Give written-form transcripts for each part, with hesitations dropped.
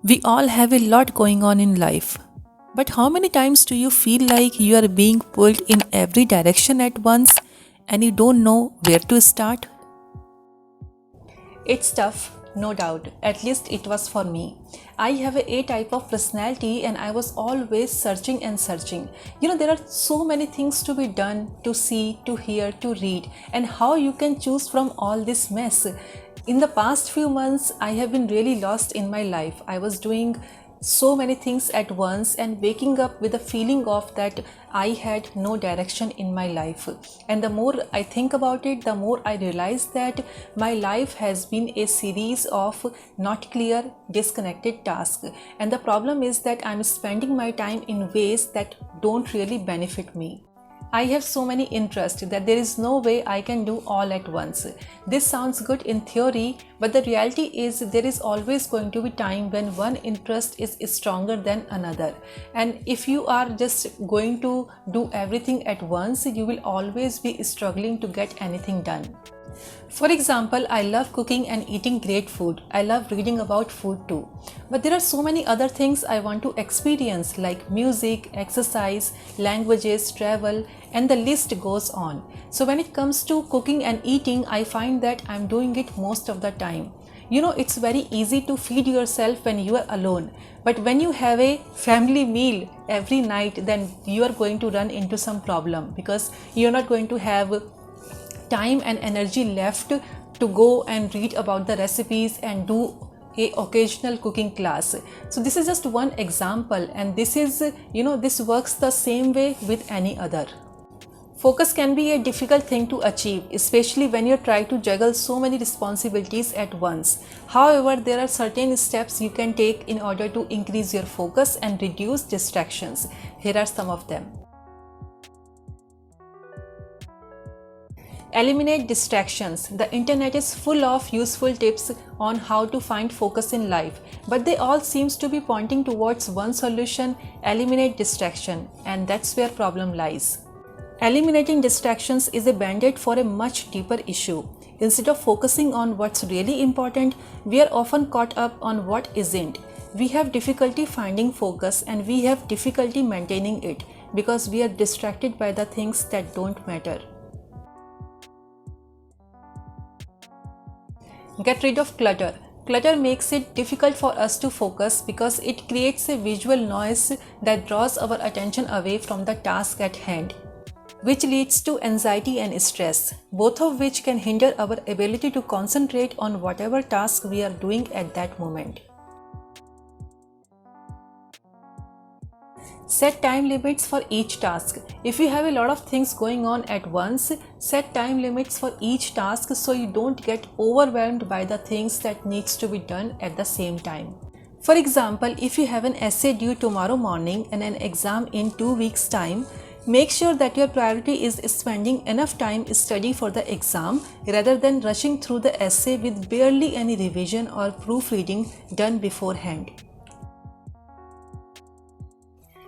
We all have a lot going on in life. But how many times do you feel like you are being pulled in every direction at once and you don't know where to start? It's tough, no doubt. At least it was for me. I have a type of personality and I was always searching and searching. There are so many things to be done, to see, to hear, to read, and how you can choose from all this mess. In the past few months, I have been really lost in my life. I was doing so many things at once and waking up with a feeling of that I had no direction in my life. And the more I think about it, the more I realize that my life has been a series of not clear, disconnected tasks. And the problem is that I'm spending my time in ways that don't really benefit me. I have so many interests that there is no way I can do all at once. This sounds good in theory, but the reality is there is always going to be time when one interest is stronger than another. And if you are just going to do everything at once, you will always be struggling to get anything done. For example, I love cooking and eating great food. I love reading about food too. But there are so many other things I want to experience like music, exercise, languages, travel, and the list goes on. So when it comes to cooking and eating, I find that I'm doing it most of the time. It's very easy to feed yourself when you are alone. But when you have a family meal every night, then you are going to run into some problem because you're not going to have time and energy left to go and read about the recipes and do a occasional cooking class. So this is just one example, and this works the same way with any other. Focus can be a difficult thing to achieve, especially when you try to juggle so many responsibilities at once. However, there are certain steps you can take in order to increase your focus and reduce distractions. Here are some of them. Eliminate distractions. The internet is full of useful tips on how to find focus in life, but they all seems to be pointing towards one solution: eliminate distraction, and that's where problem lies. Eliminating distractions is a band-aid for a much deeper issue. Instead of focusing on what's really important, we are often caught up on what isn't. We have difficulty finding focus and we have difficulty maintaining it because we are distracted by the things that don't matter. Get rid of clutter. Clutter makes it difficult for us to focus because it creates a visual noise that draws our attention away from the task at hand, which leads to anxiety and stress, both of which can hinder our ability to concentrate on whatever task we are doing at that moment. Set time limits for each task. If you have a lot of things going on at once, set time limits for each task so you don't get overwhelmed by the things that needs to be done at the same time. For example, if you have an essay due tomorrow morning and an exam in 2 weeks' time, make sure that your priority is spending enough time study for the exam rather than rushing through the essay with barely any revision or proofreading done beforehand.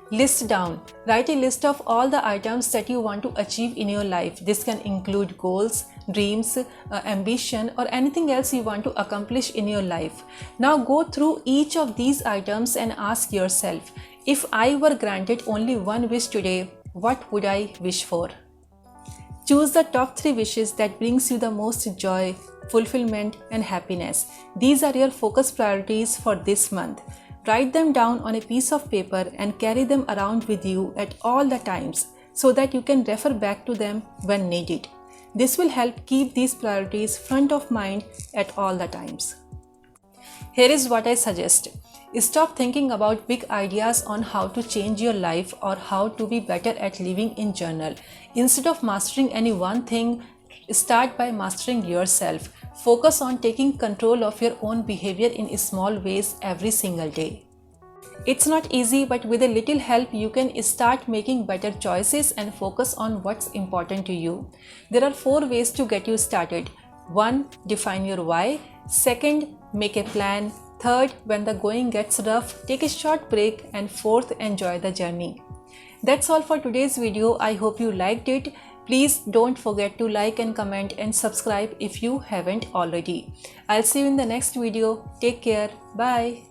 List down. Write a list of all the items that you want to achieve in your life. This can include goals, dreams, ambition, or anything else you want to accomplish in your life. Now go through each of these items and ask yourself, if I were granted only one wish today, what would I wish for? Choose the top 3 wishes that brings you the most joy, fulfillment, and happiness. These are your focus priorities for this month. Write them down on a piece of paper and carry them around with you at all the times so that you can refer back to them when needed. This will help keep these priorities front of mind at all the times. Here is what I suggest. Stop thinking about big ideas on how to change your life or how to be better at living in general. Instead of mastering any one thing, start by mastering yourself. Focus on taking control of your own behavior in small ways every single day. It's not easy, but with a little help, you can start making better choices and focus on what's important to you. There are 4 ways to get you started. 1. Define your why. 2. Make a plan. 3. When the going gets rough, take a short break. And 4th, enjoy the journey. That's all for today's video. I hope you liked it. Please don't forget to like and comment and subscribe if you haven't already. I'll see you in the next video. Take care. Bye.